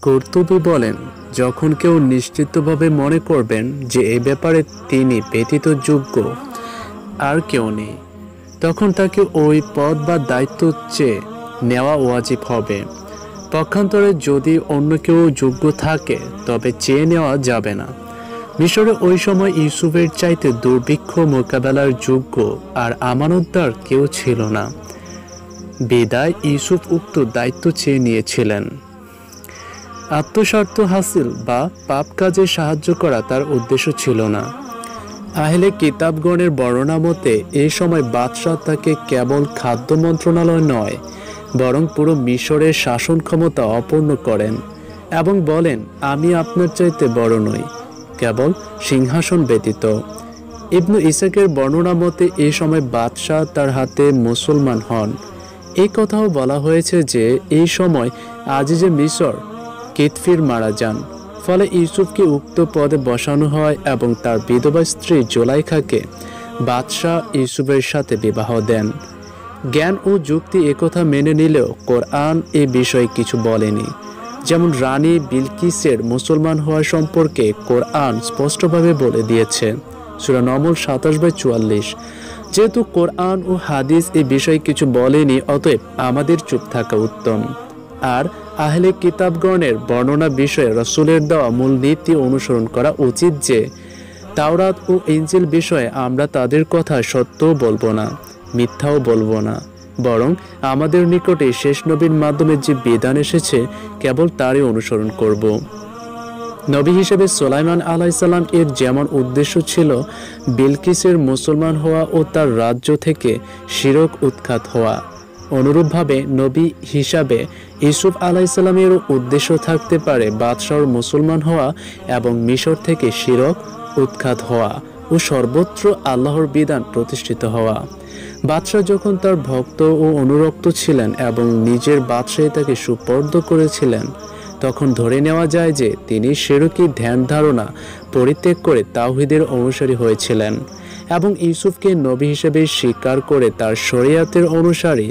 কুরতুবী বলেন, যখন কেউ নিশ্চিতভাবে মনে করবেন যে এ ব্যাপারে তিনি ব্যতীত যোগ্য আর কেউ নেই, তখন তাকে ওই পদ বা দায়িত্ব চেয়ে নেওয়া ওয়াজিব হবে। পক্ষান্তরে যদি অন্য কেউ যোগ্য থাকে তবে চেয়ে নেওয়া যাবে না। মিশরে ওই সময় ইউসুফের চাইতে দুর্ভিক্ষ মোকাবেলার যোগ্য আর আমানতদার কেউ ছিল না। বিদায় ইউসুফ উক্ত দায়িত্ব চেয়ে নিয়েছিলেন। আত্মস্বার্থ হাসিল বা পাপ কাজে সাহায্য করা তার উদ্দেশ্য ছিল না। আহলে কিতাবগণের বর্ণনা মতে এই সময় বাদশাহ তাকে কেবল খাদ্য মন্ত্রণালয় নয়, বরং পুরো মিশরের শাসন ক্ষমতা অপূর্ণ করেন এবং বলেন, আমি আপনার চাইতে বড় নই, কেবল সিংহাসন ব্যতীত। ইবনু ইসাকের বর্ণনা মতে এই সময় বাদশাহ তার হাতে মুসলমান হন। এই কথাও বলা হয়েছে যে এই সময় আজিজে মিশর কিতফির মারা যান, ফলে ইউসুফকে উক্ত পদে বসানো হয় এবং তার বিধবা স্ত্রী জুলাইখাকে বাদশাহ ইউসুফের সাথে বিবাহ দেন। জ্ঞান ও যুক্তি একথা মেনে নিলেও কোরআন এ বিষয়ে কিছু বলেনি। যেমন রানী বিলকিসের মুসলমান হওয়া সম্পর্কে কোরআন স্পষ্টভাবে বলে দিয়েছে, সূরা নমল 27/44। যেহেতু কোরআন ও হাদিস এ বিষয়ে কিছু বলেনি, অতএব আমাদের চুপ থাকা উত্তম। আর আহলে কিতাবগণের বর্ণনা বিষয়ে রাসূলের দেওয়া মূল নীতি অনুসরণ করা উচিত যে তাওরাত ও ইনজিল বিষয়ে আমরা তাদের কথা সত্যও বলবো না, মিথ্যাও বলবো না, বরং আমাদের নিকটে শেষ নবীর মাধ্যমে যে বিধান এসেছে কেবল তারই অনুসরণ করব। নবী হিসেবে সুলাইমান আলাইহিস সালাম এর যেমন উদ্দেশ্য ছিল বিলকিসের মুসলমান হওয়া ও তার রাজ্য থেকে শিরক উৎখাত হওয়া, অনুরূপভাবে নবী হিসাবে ইউসুফ আলাইহিস সালামের উদ্দেশ্য থাকতে পারে বাদশাহর মুসলমান হওয়া এবং মিশর থেকে শিরক উৎখাত হওয়া ও সর্বত্র আল্লাহর বিধান প্রতিষ্ঠিত হওয়া। বাদশাহ যখন তার ভক্ত ও অনুরক্ত ছিলেন এবং নিজের বাদশাহী তাকে সুপর্দ করেছিলেন, তখন ধরে নেওয়া যায় যে তিনি শিরকি ধ্যান ধারণা পরিত্যাগ করে তাওহীদের অনুসারী হয়েছিলেন এবং ইউসুফকে নবী হিসেবে স্বীকার করে তার শরিয়াতের অনুসারী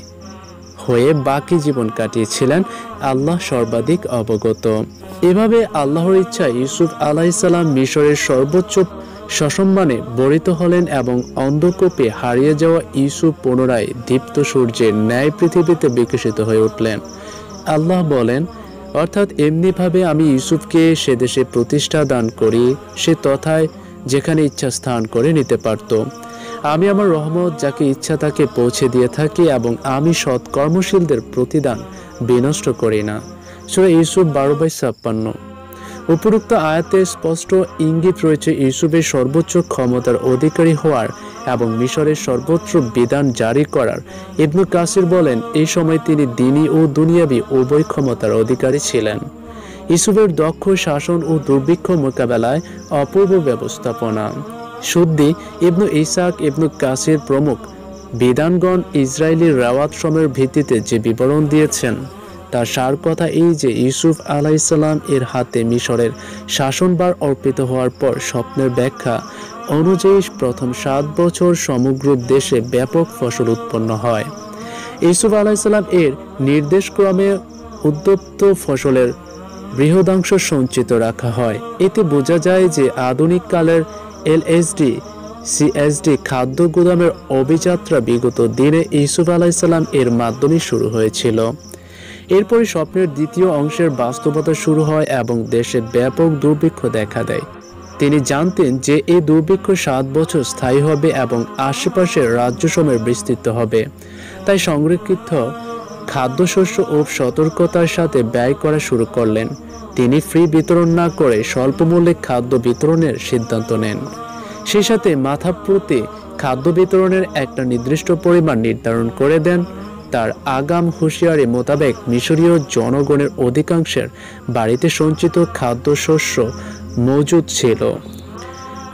হয়ে বাকি জীবন কাটিয়েছিলেন। আল্লাহ সর্বাধিক অবগত। এভাবে আল্লাহর ইচ্ছায় ইউসুফ আলাইহিস সালাম মিশরের সর্বোচ্চ সসম্মানে বরিত হলেন এবং অন্ধকূপে হারিয়ে যাওয়া ইউসুফ পুনরায় দীপ্ত সূর্যের ন্যায় পৃথিবীতে বিকশিত হয়ে উঠলেন। আল্লাহ বলেন, অর্থাৎ এমনিভাবে আমি ইউসুফকে সে দেশে প্রতিষ্ঠা দান করি, সে তথায় যেখানে ইচ্ছা স্থান করে নিতে পারত। আমি আমার রহমত যাকে ইচ্ছা তাকে পৌঁছে দিয়ে থাকি এবং আমি সৎ কর্মশীলদের প্রতিদান বিনষ্ট করি না। সূরা ইউসুফ 12/56। উপরোক্ত আয়াতে স্পষ্ট ইঙ্গিত রয়েছে ইউসুফের সর্বোচ্চ ক্ষমতার অধিকারী হওয়ার এবং মিশরের সর্বোচ্চ বিধান জারি করার। ইবনু কাসির বলেন, এই সময় তিনি দ্বীনি ও দুনিয়াবি উভয় ক্ষমতার অধিকারী ছিলেন। ইউসুফের দক্ষ শাসন ও দুর্ভিক্ষ মোকাবেলায় অপূর্ব ব্যবস্থাপনা। সুদ্দি, ইবনু ইসাক, ইবনু কাসির প্রমুখ বিদ্বানগণ ইসরায়েলি রেওয়াত সময়ের ভিত্তিতে যে বিবরণ দিয়েছেন তার সার কথা এই যে ইউসুফ আলাইহিস সালাম এর হাতে মিশরের শাসনভার অর্পিত হওয়ার পর স্বপ্নের ব্যাখ্যা অনুযায়ী প্রথম 7 বছর সমগ্র দেশে ব্যাপক ফসল উৎপন্ন হয়। ইউসুফ আলাইহিস সালাম এর নির্দেশক্রমে উদ্বৃত্ত ফসলের বৃহদাংশ সঞ্চিত রাখা হয়। এতে বোঝা যায় যে আধুনিক কালের এলএসডি সিএসডি খাদ্য গুদামের অভিযাত্রা বিগত দিনে ইউসুফ আলাইহিস সালাম এর মাধ্যমে শুরু হয়েছিল। এরপরে স্বপ্নের দ্বিতীয় অংশের বাস্তবতা শুরু হয় এবং দেশে ব্যাপক দুর্ভিক্ষ দেখা দেয়। তিনি জানতেন যে এই দুর্ভিক্ষ 7 বছর স্থায়ী হবে এবং আশেপাশের রাজ্যসমূহে বিস্তৃত হবে। তাই সংরক্ষিত খাদ্যশস্য ও সতর্কতার সাথে ব্যয় করা শুরু করলেন। তিনি ফ্রি বিতরণ না করে স্বল্প মূল্যে খাদ্য বিতরণের সিদ্ধান্ত নেন। সেই সাথে মাথা প্রতি খাদ্য বিতরণের একটা নির্দিষ্ট পরিমাণ নির্ধারণ করে দেন। তার আগাম হুঁশিয়ারি মোতাবেক মিশরীয় জনগণের অধিকাংশের বাড়িতে সঞ্চিত খাদ্যশস্য মজুদ ছিল।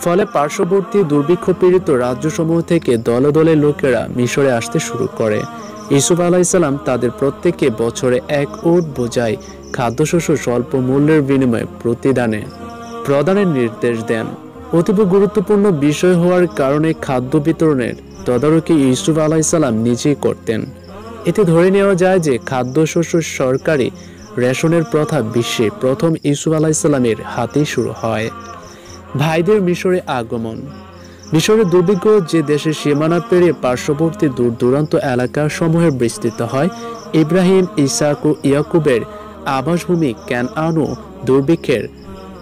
ফলে পার্শ্ববর্তী দুর্ভিক্ষ পীড়িত রাজ্যসমূহ থেকে দলে দলে লোকেরা মিশরে আসতে শুরু করে। ইউসুফ আলাইহিস সালাম তাদের প্রত্যেককে বছরে 1 উট বোঝাই খাদ্যশস্য স্বল্প মূল্যের বিনিময়ে প্রদানের নির্দেশ দেন। অতীব গুরুত্বপূর্ণ বিষয় হওয়ার কারণে খাদ্য বিতরণের তদারকি ইউসুফ আলাইহিস সালাম নিজেই করতেন। এতে ধরে নেওয়া যায় যে খাদ্যশস্য সরকারি রেশনের প্রথা বিশ্বে প্রথম ইউসুফ আলাইহিসসালামের হাতেই শুরু হয়। ভাইদের মিশরে আগমন। মিশরের দুর্ভিক্ষ যে দেশের সীমানা পেরিয়ে পার্শ্ববর্তী দূর দূরান্ত এলাকা সমূহে বিস্তৃত হয়, ইব্রাহিম, ইসাক ও ইয়াকুবের আবাসভূমি ক্যানআনও দুর্ভিক্ষের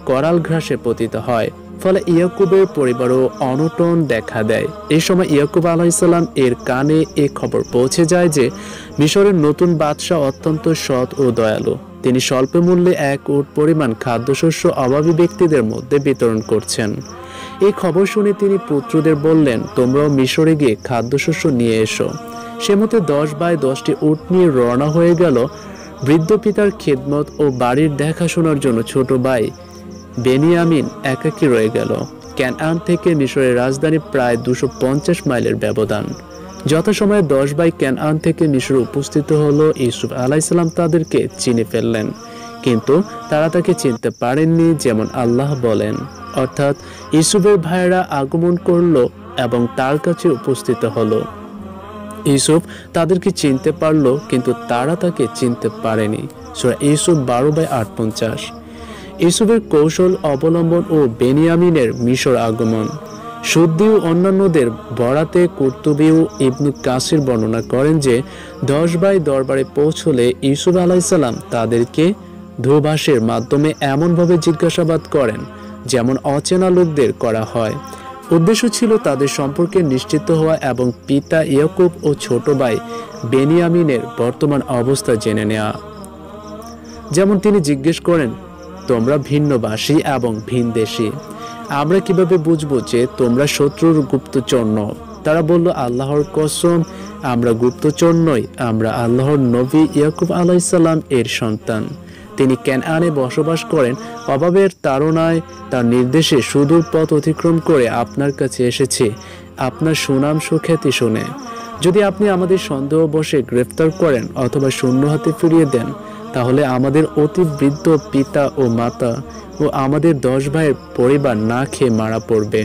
করাল ঘাসে পতিত হয়। ফলে ইয়াকুবের পরিবারও অনটন দেখা দেয়। এই সময় ইয়াকুব আলাইহিসসালাম এর কানে এ খবর পৌঁছে যায় যে মিশরের নতুন বাদশাহ অত্যন্ত সৎ ও দয়ালু। তিনি স্বল্প মূল্যে 1 উট পরিমাণ খাদ্যশস্য অভাবী ব্যক্তিদের মধ্যে বিতরণ করছেন। এই খবর শুনে তিনি পুত্রদের বললেন, তোমরাও মিশরে গিয়ে খাদ্যশস্য নিয়ে এসো। সে মতে 10 বাই 10টি উট নিয়ে রওনা হয়ে গেল। বৃদ্ধ পিতার খেদমত ও বাড়ির দেখাশোনার জন্য ছোট ভাই বেনিয়ামিন একাকী রয়ে গেল। ক্যানআন থেকে মিশরের রাজধানী প্রায় 250 মাইলের ব্যবধান। যথাসময়ে 10 ভাই ক্যানআন থেকে মিশরে উপস্থিত হলো। ইউসুফ আলাইহিসসালাম তাদেরকে চিনে ফেললেন, কিন্তু তারা তাকে চিনতে পারেননি, যেমন আল্লাহ বলেন। অর্থাৎ ইউসুফের ভাইয়েরা আগমন করলো এবং তার কাছে উপস্থিত হলো। ইউসুফ তাদেরকে চিনতে পারলো, কিন্তু তারা তাকে চিনতে পারেনি। সূরা ইউসুফ 12/58। ইউসুফের কৌশল অবলম্বন ও বেনিয়ামিনের মিশর আগমন। সুদ্দি ও অন্যান্যদের বরাতে কুরতুবী ও ইবনু কাসির বর্ণনা করেন যে 10 ভাই দরবারে পৌঁছলে ইউসুফ আলাইহিসসালাম তাদেরকে দূরভাষের মাধ্যমে এমনভাবে জিজ্ঞাসাবাদ করেন যেমন অচেনা লোকদের করা হয়। উদ্দেশ্য ছিল তাদের সম্পর্কে নিশ্চিত হওয়া এবং পিতা ইয়াকুব ও ছোট ভাই বেনিয়ামিনের বর্তমান অবস্থা জেনে নেওয়া। যেমন তিনি জিজ্ঞেস করেন, তোমরা ভিন্নভাষী এবং ভিনদেশী, আমরা কিভাবে বুঝবো যে তোমরা শত্রুর গুপ্তচর নও? তারা বলল, আল্লাহর কসম, আমরা গুপ্তচর নই, আমরা আল্লাহর নবী ইয়াকুব আলাইহিসসালাম এর সন্তান। তিনি ক্যানআনে বসবাস করেন। অভাবের তাড়নায় তার নির্দেশে সুদূর পথ অতিক্রম করে আপনার কাছে এসেছি আপনার সুনাম সুখ্যাতি শুনে। যদি আপনি আমাদের সন্দেহবশে গ্রেফতার করেন অথবা শূন্য হাতে ফিরিয়ে দেন, তাহলে আমাদের অতি বৃদ্ধ পিতা ও মাতা ও আমাদের 10 ভাইয়ের পরিবার না খেয়ে মারা পড়বে।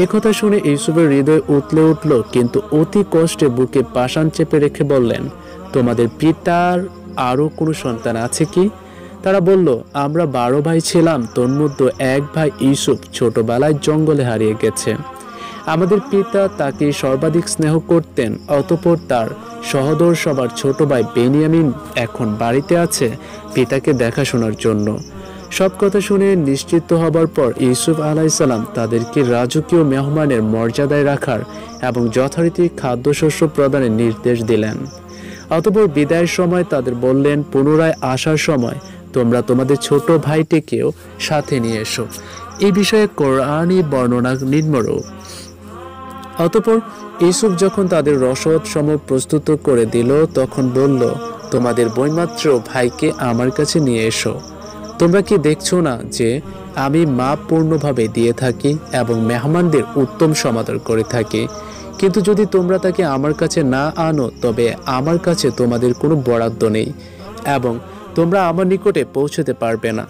একথা শুনে ইউসুফের হৃদয় উতলে উঠল, কিন্তু অতি কষ্টে বুকে পাষাণ চেপে রেখে বললেন, তোমাদের পিতার আরো কোনো সন্তান আছে কি? তারা বলল, আমরা 12 ভাই ছিলাম, তন্মধ্যে 1 ভাই ইউসুফ ছোটবেলায় জঙ্গলে হারিয়ে গেছে। আমাদের পিতা তাকে সর্বাধিক স্নেহ করতেন। অতঃপর তার সহোদর সবার ছোট ভাই বেনিয়ামিন এখন বাড়িতে আছে পিতাকে দেখাশোনার জন্য। সব কথা শুনে নিশ্চিত হবার পর ইউসুফ আলাইহিসসালাম তাদেরকে রাজকীয় মেহমানের মর্যাদায় রাখার এবং যথারীতি খাদ্যশস্য প্রদানের নির্দেশ দিলেন। অতঃপর বিদায়ের সময় তাদের বললেন, পুনরায় আসার সময় তোমরা তোমাদের ছোট ভাইটিকেও সাথে নিয়ে এসো। এই বিষয়ে কোরআনী বর্ণনা নিম্নরূপ। অতঃপর ইউসুফ যখন তাদের রসদ সমূহ প্রস্তুত করে দিল, তখন বলল, তোমাদের বৈমাত্র ভাইকে আমার কাছে নিয়ে এসো। তোমরা কি দেখছো না যে আমি মাপপূর্ণভাবে দিয়ে থাকি এবং মেহমানদের উত্তম সমাদর করে থাকি? কিন্তু যদি তোমরা তাকে আমার কাছে না আনো, তবে আমার কাছে তোমাদের কোনো বরাদ্দ নেই এবং তোমরা আমার নিকটে পৌঁছতে পারবে না।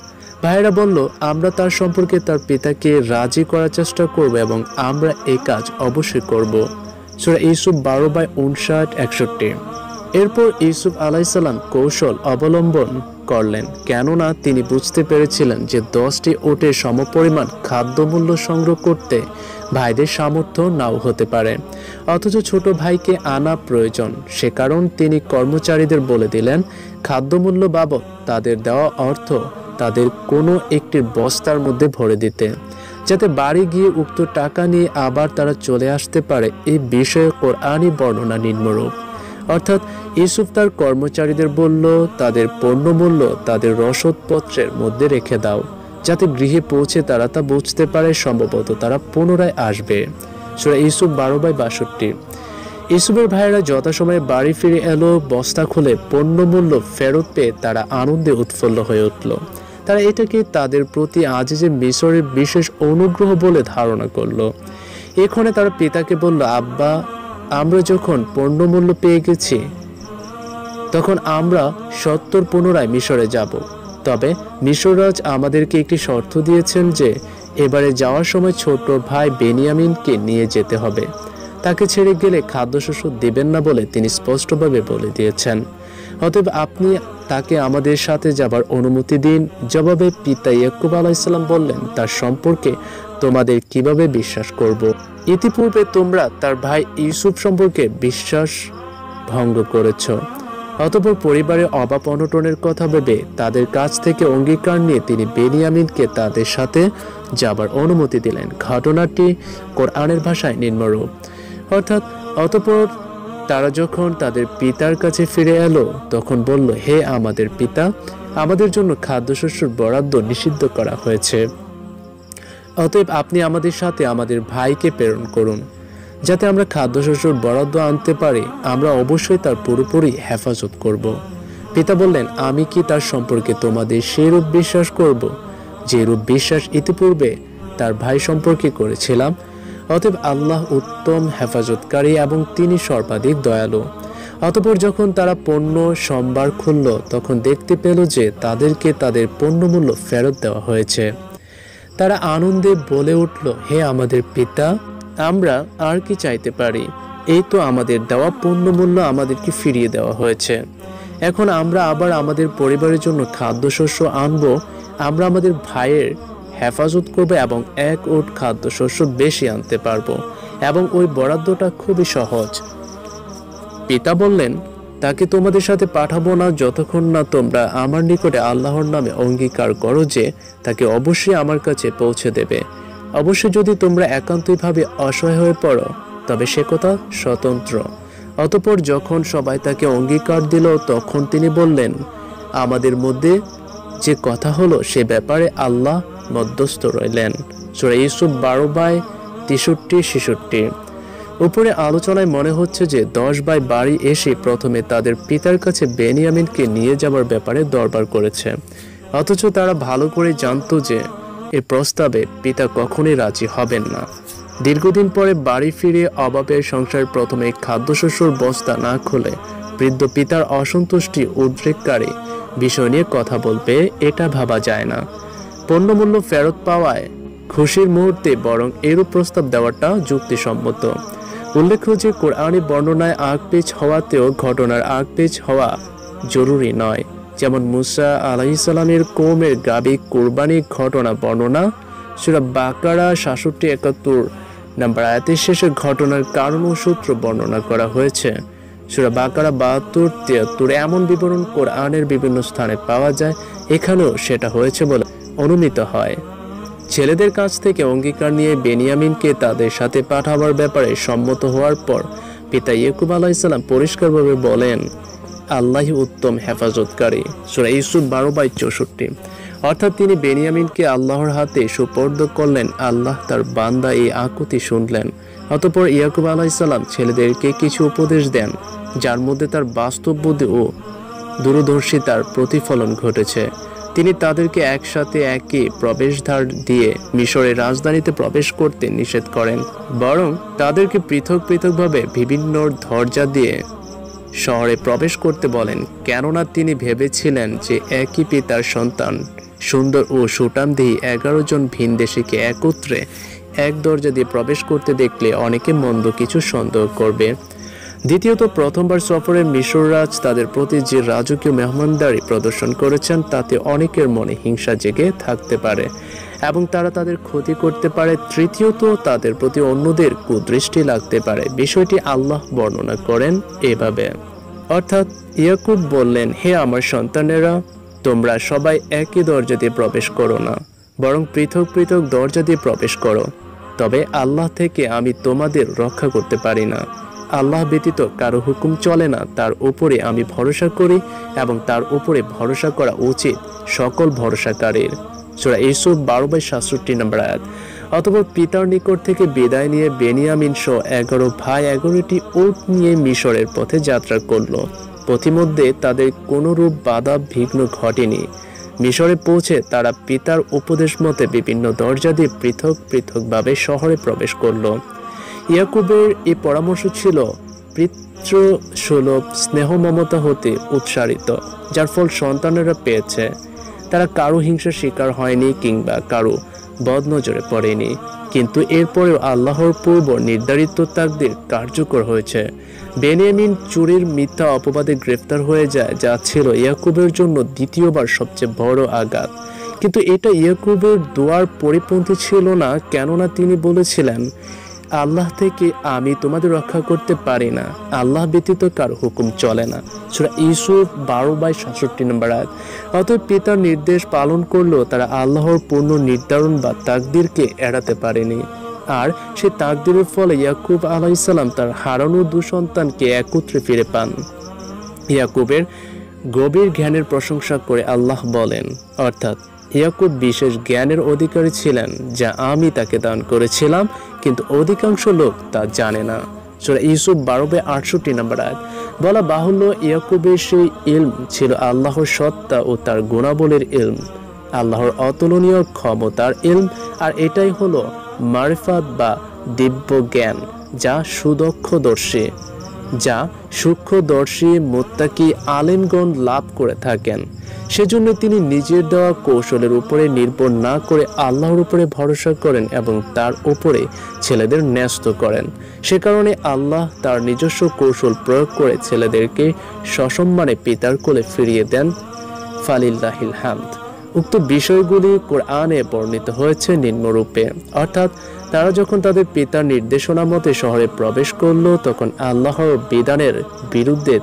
ভাইরা বলল, আমরা তার সম্পর্কে তার পিতাকে রাজি করার চেষ্টা করব এবং আমরা এই কাজ অবশ্যই করব। সূরা ইউসুফ 12/59-61। এরপর ইউসুফ আলাইহিসসালাম কৌশল অবলম্বন করলেন, কেননা তিনি বুঝতে পেরেছিলেন যে 10টি উটের সমপরিমাণ খাদ্যমূল্য সংগ্রহ করতে ভাইদের সামর্থ্য নাও হতে পারে, অথচ ছোট ভাইকে আনা প্রয়োজন। সে কারণ তিনি কর্মচারীদের বলে দিলেন, খাদ্যমূল্য বাবদ তাদের দেওয়া অর্থ তাদের কোনো একটি বস্তার মধ্যে ভরে দিতে, যাতে বাড়ি গিয়ে উক্ত টাকা নিয়ে আবার তারা চলে আসতে পারে। এই বিষয়ে কোরআনী বর্ণনা নিম্নরূপ। অর্থাৎ ইউসুফ তার কর্মচারীদের বলল, তাদের পণ্যমূল্য তাদের রসদপত্রের মধ্যে রেখে দাও, যাতে গৃহে পৌঁছে তারা তা বুঝতে পারে, সম্ভবত তারা পুনরায় আসবে। সূরা ইউসুফ 12/62। ইউসুফের ভাইয়েরা যথাসময়ে বাড়ি ফিরে এলো। বস্তা খুলে পণ্যমূল্য ফেরত পেয়ে তারা আনন্দে উৎফুল্ল হয়ে উঠল। তারা এটাকে তাদের প্রতি আজিজে মিশরের বিশেষ অনুগ্রহ বলে ধারণা করলো। এখানে তারা পিতাকে বলল, আব্বা, আমরা যখন পণ্যমূল্য পেয়ে গেছি, তখন আমরা 70 পুনরায় মিশরে যাব। তবে মিশররাজ আমাদেরকে একটি শর্ত দিয়েছেন যে এবারে যাওয়ার সময় ছোট ভাই বেনিয়ামিনকে নিয়ে যেতে হবে। তাকে ছেড়ে গেলে খাদ্যশস্য দেবেন না বলে তিনি স্পষ্টভাবে বলে দিয়েছেন। অতএব আপনি তাকে আমাদের সাথে যাবার অনুমতি দিন। জবাবে পিতা ইয়াকুব আলাইহিস সালাম বললেন, তার সম্পর্কে তোমাদের কিভাবে বিশ্বাস করব? ইতিপূর্বে তোমরা তার ভাই ইউসুফ সম্পর্কে বিশ্বাস ভঙ্গ করেছ। অতঃপর পরিবারের অভাব অনটনের কথা ভেবে তাদের কাছ থেকে অঙ্গীকার নিয়ে তিনি বেনিয়ামিনকে তাদের সাথে যাবার অনুমতি দিলেন। ঘটনাটি কোরআনের ভাষায় নিম্নরূপ, অর্থাৎ অতঃপর তারা যখন তাদের পিতার কাছে ফিরে এলো তখন বলল, হে আমাদের পিতা, আমাদের জন্য খাদ্যশস্যের বরাদ্দ নিষিদ্ধ করা হয়েছে। অতএব আপনি আমাদের সাথে আমাদের ভাইকে প্রেরণ করুন, যাতে আমরা খাদ্যশস্যের বরাদ্দ আনতে পারি। আমরা অবশ্যই তার পুরোপুরি হেফাজত করব। পিতা বললেন, আমি কি তার সম্পর্কে তোমাদের সেইরূপ বিশ্বাস করব যেরূপ বিশ্বাস ইতিপূর্বে তার ভাই সম্পর্কে করেছিলাম? অতএব আল্লাহ উত্তম হেফাজতকারী এবং তিনি সর্বাধিক দয়ালু। অতঃপর যখন তারা পণ্য সম্ভার খুলল তখন দেখতে পেল যে তাদেরকে তাদের পণ্যমূল্য ফেরত দেওয়া হয়েছে। তারা আনন্দে বলে উঠল, হে আমাদের পিতা, আমরা আর কি চাইতে পারি? এই তো আমাদের দেওয়া পণ্যমূল্য আমাদেরকে ফিরিয়ে দেওয়া হয়েছে। এখন আমরা আবার আমাদের পরিবারের জন্য খাদ্যশস্য আনব। আমরা আমাদের ভাইয়ের হেফাজত করবে এবং 1 উট খাদ্যশস্য বেশি আনতে পারবো এবং ওই বরাদ্দটা খুবই সহজ। পিতা বললেন, তাকে তোমাদের সাথে পাঠাবো না যতক্ষণ না তোমরা আমার নিকটে আল্লাহর নামে অঙ্গীকার করো যে তাকে অবশ্যই আমার কাছে পৌঁছে দেবে। অবশ্যই যদি তোমরা একান্তইভাবে অসহায় হয়ে পড়ো তবে সে কথা স্বতন্ত্র। অতঃপর যখন সবাই তাকে অঙ্গীকার দিল তখন তিনি বললেন, আমাদের মধ্যে যে কথা হলো সে ব্যাপারে আল্লাহ মধ্যস্থ রইলেন। সূরা ইউসুফ 12/63-66। উপরে আলোচনায় মনে হচ্ছে যে 10 ভাই বাড়ি এসে প্রথমে তাদের পিতার কাছে বেনিয়ামিনকে নিয়ে যাবার ব্যাপারে দরবার করেছে, অথচ তারা ভালো করে জানতো যে এই প্রস্তাবে পিতা কখনোই রাজি হবেন না। দীর্ঘদিন পরে বাড়ি ফিরে অভাবের সংসার প্রথমে খাদ্যশস্যর বস্তা না খুলে বৃদ্ধ পিতার অসন্তুষ্টি উদ্রেককারী বিষয় নিয়ে কথা বলবে, এটা ভাবা যায় না। পণ্যমূল্য ফেরত পাওয়ায় খুশির মুহূর্তে বরং এরূপ প্রস্তাব দেওয়াটা যুক্তিসম্মত। উল্লেখ্য যে কোরআনী বর্ণনায় আগপেছ হওয়াতেও ঘটনার আগপেছ হওয়া জরুরি নয়। যেমন মুসা আলাইহিস সালামের কওমের গাবি কুরবানির ঘটনা বর্ণনা সূরা বাকারা 67-71 নম্বর আয়াতের শেষে ঘটনার কারণ ও সূত্র বর্ণনা করা হয়েছে। সূরা বাকারা 72-73 এমন বিবরণ কোরআনের বিভিন্ন স্থানে পাওয়া যায়। এখানেও সেটা হয়েছে বলে অনুমিত হয়। ছেলেদের কাছ থেকে অঙ্গীকার নিয়ে বেনিয়ামিনকে তাদের সাথে পাঠাবার ব্যাপারে সম্মত হওয়ার পর পিতা ইয়াকুব আলাইহিস সালাম পরিষ্কারভাবে বলেন, আল্লাহই উত্তম হেফাজতকারী। সূরা ইউসুফ 12/64। অর্থাৎ তিনি বেনিয়ামিনকে আল্লাহর হাতে সুপর্দ করলেন। আল্লাহ তার বান্দা এই আকুতি শুনলেন। অতঃপর ইয়াকুব আলাইহিস সালাম ছেলেদেরকে কিছু উপদেশ দেন যার মধ্যে তার বাস্তব বুদ্ধি ও দূরদর্শিতার প্রতিফলন ঘটেছে। তিনি তাদেরকে একসাথে একই প্রবেশদ্বার দিয়ে মিশরের রাজধানীতে প্রবেশ করতে নিষেধ করেন, বরং তাদেরকে পৃথক পৃথকভাবে বিভিন্ন দরজা দিয়ে শহরে প্রবেশ করতে বলেন। কেননা তিনি ভেবেছিলেন যে একই পিতার সন্তান সুন্দর ও সুঠামদেহী 11 জন ভিনদেশীকে একত্রে এক দরজা দিয়ে প্রবেশ করতে দেখলে অনেকে মন্দ কিছু সন্দেহ করবে। দ্বিতীয়ত, প্রথমবার সফরে মিশররাজ তাদের প্রতি যে রাজকীয় মেহমানদারি প্রদর্শন করেছেন তাতে অনেকের মনে হিংসা জেগে থাকতে পারে এবং তারা তাদের ক্ষতি করতে পারে। তৃতীয়ত, তাদের প্রতি অন্যদের কুদৃষ্টি লাগতে পারে। বিষয়টি আল্লাহ বর্ণনা করেন এভাবে, অর্থাৎ ইয়াকুব বললেন, হে আমার সন্তানেরা, তোমরা সবাই একই দরজা দিয়ে প্রবেশ করো না, বরং পৃথক পৃথক দরজা দিয়ে প্রবেশ করো। তবে আল্লাহ থেকে আমি তোমাদের রক্ষা করতে পারি না। আল্লাহ ব্যতীত কারো হুকুম চলে না, তার উপরে আমি ভরসা করি এবং তার উপরে ভরসা করা উচিত সকল ভরসাকারীর। সূরা ইউসুফ 12/67 নম্বর আয়াত। অতঃপর পিতার নিকট থেকে বিদায় নিয়ে বেনিয়ামিন সহ 11 ভাই 11টি উট নিয়ে মিশরের পথে যাত্রা করল। পথিমধ্যে তাদের কোনরূপ বাধা বিঘ্ন ঘটেনি। মিশরে পৌঁছে তারা পিতার উপদেশ মতে বিভিন্ন দরজা দিয়ে পৃথক পৃথকভাবে শহরে প্রবেশ করল। ইয়াকুবের এই পরামর্শ ছিল পিতৃসুলভ স্নেহ মমতা হতে উৎসারিত, যার ফল সন্তানেরা পেয়েছে। তারা কারো হিংসার শিকার হয়নি কিংবা কারো বদনজরে পড়েনি। কিন্তু এরপরেও আল্লাহর পূর্ব নির্ধারিত তাকদীর কার্যকর হয়েছে। বেনিয়ামিন চুরির মিথ্যা অপবাদে গ্রেফতার হয়ে যায়, যা ছিল ইয়াকুবের জন্য দ্বিতীয়বার সবচেয়ে বড় আঘাত। কিন্তু এটা ইয়াকুবের দোয়ার পরিপন্থী ছিল না, কেননা তিনি বলেছিলেন, আল্লাহ থেকে আমি তোমাদের রক্ষা করতে পারি না, আল্লাহ ব্যতীত কার হুকুম চলে না। সূরা ইউসুফ 12/67 নম্বর আয়াত। অতএব পিতার নির্দেশ পালন করলেও তারা আল্লাহর পূর্ণ নির্ধারণ বা তাকদীরকে এড়াতে পারেনি। আর সে তাকদীরের ফলে ইয়াকুব আলাইহিস সালাম তার হারানো 2 সন্তানকে একত্রে ফিরে পান। ইয়াকুবের গভীর জ্ঞানের প্রশংসা করে আল্লাহ বলেন, অর্থাৎ ইয়াকুব বিশেষ জ্ঞানের অধিকারী ছিলেন, যা আমি তাকে দান করেছিলাম, কিন্তু অধিকাংশ লোক তা জানে না। সূরা ইউসুফ 12/68 নম্বর আয়াত। বলা বাহুল্য, ইয়াকুবের সেই ইলম ছিল আল্লাহর সত্তা ও তার গুণাবলীর ইলম, আল্লাহর অতুলনীয় ক্ষমতার ইলম। আর এটাই হলো মারিফাত বা দিব্য জ্ঞান, যা সূক্ষ্মদর্শী মুত্তাকি আলেমগণ লাভ করে থাকেন। সেজন্য তিনি নিজের দেওয়া কৌশলের উপরে নির্ভর না করে আল্লাহর উপরে ভরসা করেন এবং তার উপরে ছেলেদের ন্যস্ত করেন। সে কারণে আল্লাহ তার নিজস্ব কৌশল প্রয়োগ করে ছেলেদেরকে সসম্মানে পিতার কোলে ফিরিয়ে দেন। ফালিল্লাহিল হামদ। উক্ত বিষয়গুলি কোরআনে বর্ণিত হয়েছে নিম্নরূপে, অর্থাৎ তারা যখন তাদের পিতার নির্দেশনা মতে শহরে প্রবেশ করল, তখন আল্লাহর বিধানের বিরুদ্ধে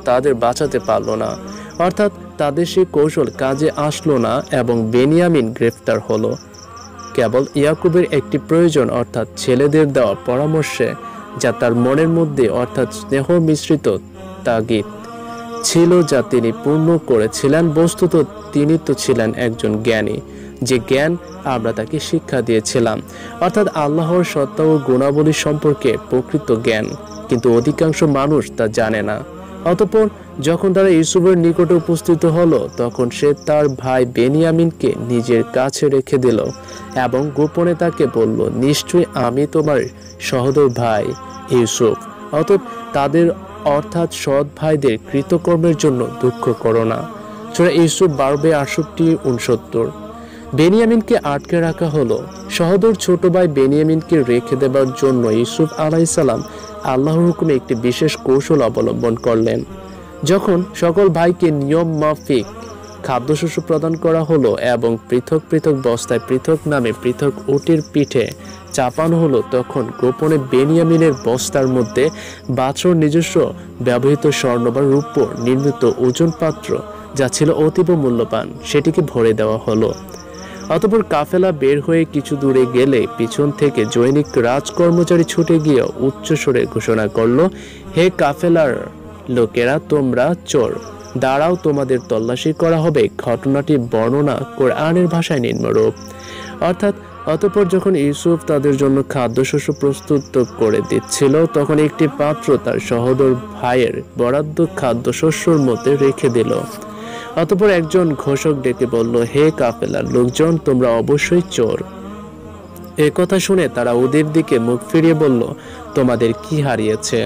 তাদের বাঁচাতে পারল না, অর্থাৎ তাদের সেই কৌশল কাজে আসলো না এবং বেনিয়ামিন গ্রেফতার হলো। কেবল ইয়াকুবের একটি প্রয়োজন, অর্থাৎ ছেলেদের দেওয়া পরামর্শে, যা তার মনের মধ্যে অর্থাৎ স্নেহ মিশ্রিত তাগিদ ছিল, যা তিনি পূর্ণ করেছিলেন। বস্তুত তিনি তো ছিলেন একজন জ্ঞানী, যে জ্ঞান আমরা তাকে শিক্ষা দিয়েছিলাম, অর্থাৎ আল্লাহর সত্তা ও গুণাবলী সম্পর্কে প্রকৃত জ্ঞান, কিন্তু অধিকাংশ মানুষ তা জানে না। অতঃপর যখন তারা ইউসুফের নিকটে উপস্থিত হলো, তখন সে তার ভাই বেনিয়ামিনকে নিজের কাছে রেখে দিল এবং গোপনে তাকে বলল, নিশ্চয়ই আমি তোমার সহোদর ভাই ইউসুফ, অতএব তাদের অর্থাৎ সৎ ভাইদের কৃতকর্মের জন্য দুঃখ করো না। সূরা ইউসুফ 12/68-69। বেনিয়ামিনকে আটকে রাখা হলো। সহোদর ছোট ভাই বেনিয়ামিনকে রেখে দেবার জন্য ইউসুফ আলাইহিস সালাম আল্লাহর হুকুমে একটি বিশেষ কৌশল অবলম্বন করলেন। যখন সকল ভাইকে নিয়ম মাফিক খাদ্যশস্য প্রদান করা হলো এবং পৃথক পৃথক বস্তায় পৃথক নামে পৃথক উটের পিঠে চাপানো হলো, তখন গোপনে বেনিয়ামিনের বস্তার মধ্যে বাছর নিজস্ব ব্যবহৃত স্বর্ণ বা রূপ্য নির্মিত ওজন পাত্র, যা ছিল অতীব মূল্যবান, সেটিকে ভরে দেওয়া হলো। অতঃপর কাফেলা বের হয়ে কিছু দূরে গেলে পিছন থেকে জৈনিক রাজকর্মচারী ছুটে গিয়ে উচ্চস্বরে ঘোষণা করল, হে কাফেলার লোকেরা, তোমরা চোর, দাঁড়াও, তোমাদের তল্লাশি করা হবে। ঘটনাটি বর্ণনা কোরআনের ভাষায় নিম্নরূপ, অর্থাৎ অতঃপর যখন ইউসুফ তাদের জন্য খাদ্যশস্য প্রস্তুত করে দিচ্ছিল, তখন একটি পাত্র তার সহোদর ভাইয়ের বরাদ্দ খাদ্যশস্যর মধ্যে রেখে দিল। অতঃপর একজন ঘোষক ডেকে বলল, হে কাফেলার লোকজন, তোমরা অবশ্যই চোর। এ কথা শুনে তারা ওদের দিকে মুখ ফিরিয়ে বলল, তোমাদের কি হারিয়েছে?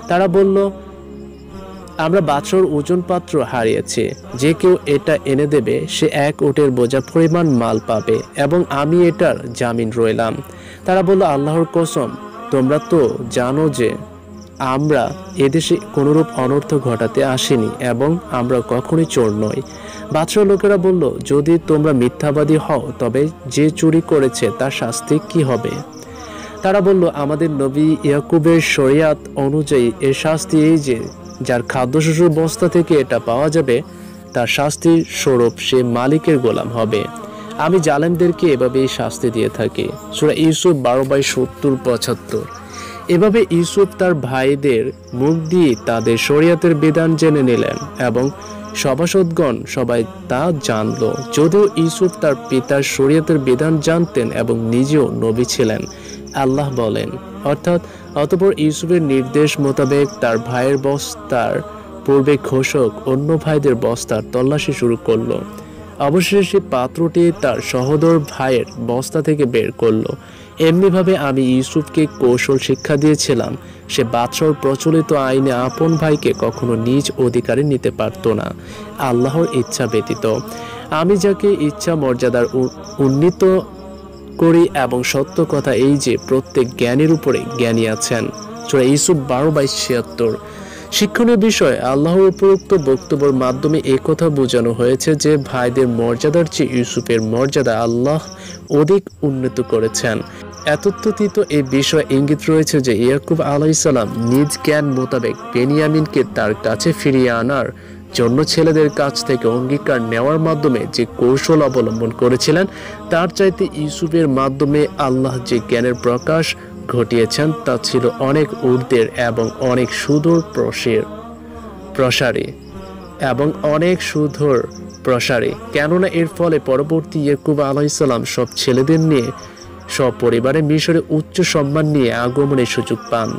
তারা বলল, আমরা বাছর ওজন পাত্র হারিয়েছি, যে কেউ এটা এনে দেবে সে 1 উটের বোঝা পরিমাণ মাল পাবে এবং আমি এটার জামিন রইলাম। তারা বলল, আল্লাহর কসম, তোমরা তো জানো যে আমরা এদেশে কোনরূপ অনর্থ ঘটাতে আসিনি এবং আমরা কখনোই চোর নই। বাদশাহ লোকেরা বলল, যদি তোমরা মিথ্যাবাদী হও, তবে যে চুরি করেছে তার শাস্তি কি হবে? তারা বলল, আমাদের নবী ইয়াকুবের শরিয়াত অনুযায়ী এর শাস্তি এই যে, যার খাদ্যশস্য বস্তা থেকে এটা পাওয়া যাবে, তার শাস্তির স্বরূপ সে মালিকের গোলাম হবে। আমি জালেমদেরকে এভাবেই শাস্তি দিয়ে থাকি। সূরা ইউসুফ 12/70-75। এভাবে ইউসুফ তার ভাইদের মুখ দিয়ে তাদের শরিয়াতের বিধান জেনে নিলেন এবং সভাসদগণ সবাই তা জানল। যদিও ইউসুফ তার পিতার শরিয়াতের বিধান জানতেন এবং নিজেও নবী ছিলেন। আল্লাহ বলেন, অর্থাৎ অতঃপর ইউসুফের নির্দেশ মোতাবেক তার ভাইয়ের বস্তার পূর্বে ঘোষক অন্য ভাইদের বস্তার তল্লাশি শুরু করলো। অবশেষে পাত্রটি তার সহোদর ভাইয়ের বস্তা থেকে বের করলো। এমনিভাবে আমি ইউসুফকে কৌশল শিক্ষা দিয়েছিলাম, সে বাদশাহর প্রচলিত আইনে আপন ভাইকে কখনো নিজ অধিকারে নিতে পারত না, আল্লাহর ইচ্ছা ব্যতীত। আমি যাকে ইচ্ছা মর্যাদার উন্নীত করি এবং সত্য কথা এই যে প্রত্যেক জ্ঞানের উপরে জ্ঞানী আছেন। সূরা ইউসুফ 12-76। শিক্ষণীয় বিষয়, আল্লাহর উপরোক্ত বক্তব্যের মাধ্যমে এই কথা বোঝানো হয়েছে যে ভাইদের মর্যাদার চেয়ে ইউসুফের মর্যাদা আল্লাহ অধিক উন্নত করেছেন। এতদ্ব্যতীত এই বিষয়ে ইঙ্গিত রয়েছে যে ইয়াকুব আলাইহিস সালাম নিজ জ্ঞান মোতাবেক বেনিয়ামিনকে তার কাছে ফিরিয়ে আনার জন্য ছেলেদের কাছ থেকে অঙ্গীকার নেওয়ার মাধ্যমে যে কৌশল অবলম্বন করেছিলেন তার চাইতে ইউসুফের মাধ্যমে আল্লাহ যে জ্ঞানের প্রকাশ ঘটিয়েছেন তা ছিল অনেক ঊর্ধ্বের এবং অনেক প্রসারী। কেননা এর ফলে পরবর্তী ইয়াকুব আলাইহিস সালাম সব ছেলেদের নিয়ে সপরিবারে মিশরে উচ্চ সম্মান নিয়ে আগমনের সুযোগ পান।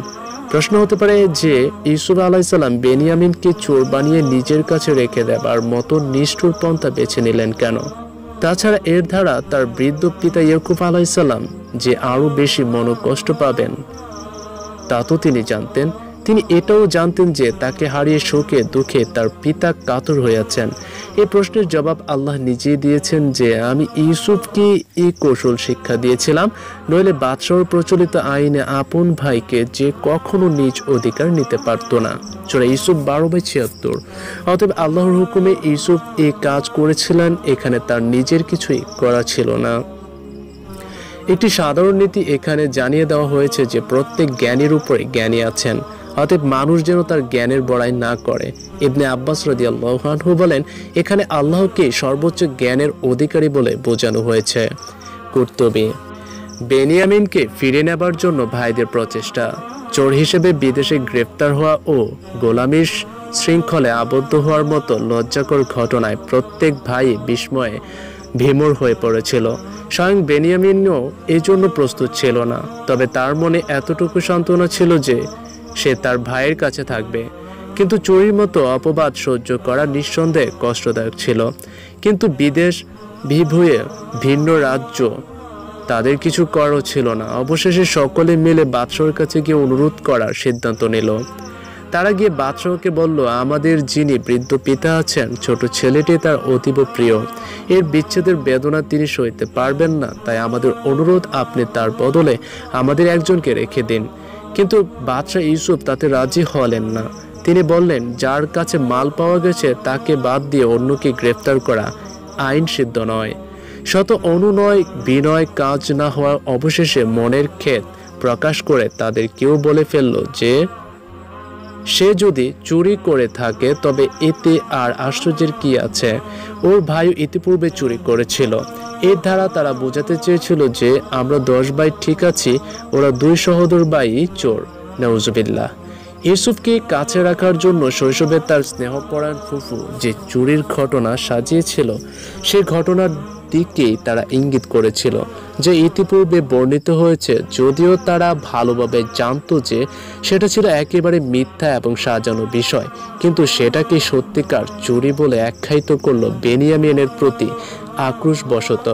প্রশ্ন হতে পারে যে ইউসুফ আলাইহিস সালাম বেনিয়ামিনকে চোর বানিয়ে নিজের কাছে রেখে দেবার মতো নিষ্ঠুর পন্থা বেছে নিলেন কেন? তাছাড়া এর দ্বারা তার বৃদ্ধ পিতা ইয়াকুব আলাইহিস সালাম যে আরো বেশি মনোকষ্ট পাবেন তা তো তিনি জানতেন। তিনি এটাও জানতেন যে তাকে হারিয়ে শোকে দুঃখে তার পিতা কাতর হয়ে আছেন। এই প্রশ্নের জবাব আল্লাহ নিজেই দিয়েছেন যে আমি ইউসুফকে এই কৌশল শিক্ষা দিয়েছিলাম, নইলে বাদশাহর প্রচলিত আইনে আপন ভাইকে যে কখনো নিজ অধিকার নিতে পারত না। সূরা ইউসুফ 12-76। অতএব আল্লাহর হুকুমে ইউসুফ এই কাজ করেছিলেন, এখানে তার নিজের কিছুই করা ছিল না। একটি সাধারণ নীতি এখানে জানিয়ে দেওয়া হয়েছে যে প্রত্যেক জ্ঞানীর উপরে জ্ঞানী আছেন, অতএব মানুষ যেন তার জ্ঞানের বড়াই না করে। ইবনে আব্বাস রাদিয়াল্লাহু আনহু বলেন, এখানে আল্লাহকে সর্বোচ্চ জ্ঞানের অধিকারী বলে বোঝানো হয়েছে। কুরতুবী, বেনিয়ামিনকে ফিরে নেবার জন্য ভাইদের প্রচেষ্টা। চোর হিসেবে বিদেশে গ্রেফতার হওয়া ও গোলামির শৃঙ্খলে আবদ্ধ হওয়ার মতো লজ্জাকর ঘটনায় প্রত্যেক ভাই বিস্ময়ে ভীমর হয়ে পড়েছিল। স্বয়ং বেনিয়ামিনও এই জন্য প্রস্তুত ছিল না, তবে তার মনে এতটুকু সান্ত্বনা ছিল যে সে তার ভাইয়ের কাছে থাকবে। কিন্তু চুরির মতো অপবাদ সহ্য করা নিঃসন্দেহে কষ্টদায়ক ছিল। কিন্তু বিদেশ বিভুঁয়ে ভিন্ন রাজ্য, তাদের কিছু করাও ছিল না। অবশেষে সকলে মিলে বাদশাহর কাছে গিয়ে অনুরোধ করার সিদ্ধান্ত নিল। তারা গিয়ে বাদশাহকে বলল, আমাদের যিনি বৃদ্ধ পিতা আছেন, ছোট ছেলেটি তার অতীব প্রিয়। এর বিচ্ছেদের বেদনা তিনি সইতে পারবেন না, তাই আমাদের অনুরোধ আপনি তার বদলে আমাদের একজনকে রেখে দিন। কিন্তু বাদশাহ ইউসুফ তাতে রাজি হলেন না। তিনি বললেন, যার কাছে মাল পাওয়া গেছে তাকে বাদ দিয়ে অন্যকে গ্রেফতার করা আইন সিদ্ধ নয়। শত অনুনয় বিনয় কাজ না হওয়ার অবশেষে মনের ক্ষেত প্রকাশ করে তাদের কেউ বলে ফেলল যে সে যদি চুরি করে থাকে তবে এতে আর আশ্চর্যের কি আছে, ওর ভাইও ইতিপূর্বে চুরি করেছিল। এর দ্বারা তারা বোঝাতে চেয়েছিল যে আমরা 10 ভাই ঠিক আছি, ওরা 2 সহোদর ভাই চোর। নাউজুবিল্লাহ। ইউসুফকে কাছে রাখার জন্য শৈশবে তার স্নেহপরায়ণ ফুফু যে চুরির ঘটনা সাজিয়েছিল সে ঘটনার দিকেই তারা ইঙ্গিত করেছিল, যে ইতিপূর্বে বর্ণিত হয়েছে, যদিও তারা ভালোভাবে জানতো যে সেটা ছিল একেবারে মিথ্যা এবং সাজানো বিষয়, কিন্তু সেটাকে সত্যিকার চুরি বলে আখ্যায়িত করল বেনিয়ামিনের প্রতি আক্রোশবশত।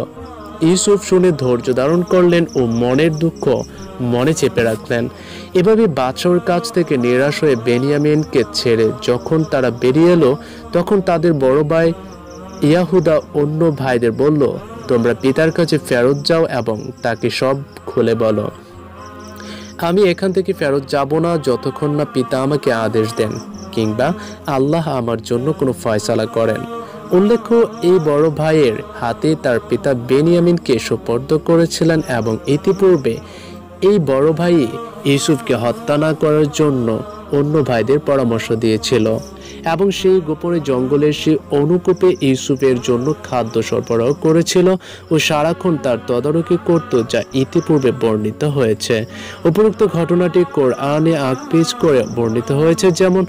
ইউসুফ শুনে ধৈর্য ধারণ করলেন ও মনের দুঃখ মনে চেপে রাখলেন। এভাবে বাদশাহর কাছ থেকে নিরাশ হয়ে বেনিয়ামিনকে ছেড়ে যখন তারা বেরিয়ে এলো, তখন তাদের বড় ভাই ইয়াহুদা অন্য ভাইদের বলল, তোমরা পিতার কাছে ফেরত যাও এবং তাকে সব খুলে বলো। আমি এখান থেকে ফেরত যাব না যতক্ষণ না পিতা আমাকে আদেশ দেন কিংবা আল্লাহ আমার জন্য কোনো ফয়সালা করেন। উল্লেখ্য, এই বড় ভাইয়ের হাতে তার পিতা বেনিয়ামিনকে সুপর্দ করেছিলেন এবং ইতিপূর্বে এই বড় ভাই ইউসুফকে হত্যা না করার জন্য অন্য ভাইদের পরামর্শ দিয়েছিল এবং সেই গোপনে জঙ্গলের সেই অনুকূপে ইউসুফের জন্য খাদ্য সরবরাহ করেছিল ও সারাক্ষণ তার তদারকি করত, যা ইতিপূর্বে বর্ণিত হয়েছে। উপরোক্ত ঘটনাটি কোরআনে আঁকপিচ করে বর্ণিত হয়েছে, যেমন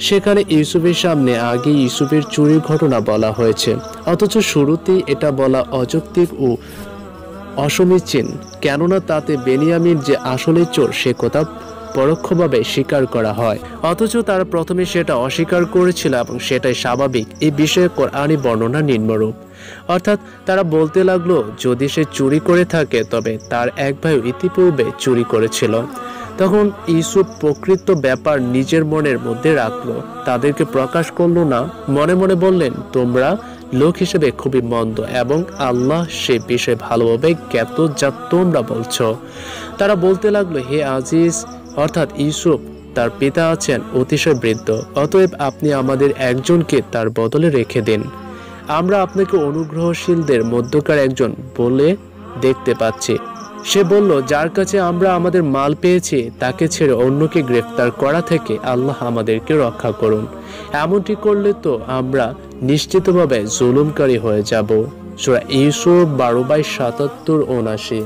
সেখানে ইউসুফের সামনে আগে ইউসুফের চুরির ঘটনা বলা হয়েছে, অথচ শুরুতেই এটা বলা অযৌক্তিক ও অসমীচীন, কেননা তাতে বেনিয়ামিন যে আসলে চোর সে কথা পরোক্ষভাবে স্বীকার করা হয়, অথচ তারা প্রথমে সেটা অস্বীকার করেছিল এবং সেটাই স্বাভাবিক। এই বিষয়ে কোরআনী বর্ণনা নিম্নরূপ, অর্থাৎ তারা বলতে লাগলো, যদি সে চুরি করে থাকে তবে তার এক ভাই ইতিপূর্বে চুরি করেছিল। তখন ইউসুফ প্রকৃত ব্যাপার নিজের মনের মধ্যে রাখলো, তাদেরকে প্রকাশ করলো না। মনে মনে বললেন, তোমরা লোক হিসেবে খুবই মন্দ এবং আল্লাহ সে বিষয়ে ভালোভাবে জ্ঞাত যা তোমরা বলছো। তারা বলতে লাগলো, হে আজিজ, অর্থাৎ ইউসুফ, তার পিতা আছেন অতিশয় বৃদ্ধ, অতএব আপনি আমাদের একজনকে তার বদলে রেখে দিন। আমরা আপনাকে অনুগ্রহশীলদের মধ্যকার একজন বলে দেখতে পাচ্ছি। সে বলল, যার কাছে আমরা আমাদের মাল পেয়েছি তাকে ছেড়ে অন্যকে গ্রেফতার করা থেকে আল্লাহ আমাদেরকে রক্ষা করুন। এমনটি করলে তো আমরা নিশ্চিতভাবে জুলুমকারী হয়ে যাব। সূরা ইউসুফ 12/77-79।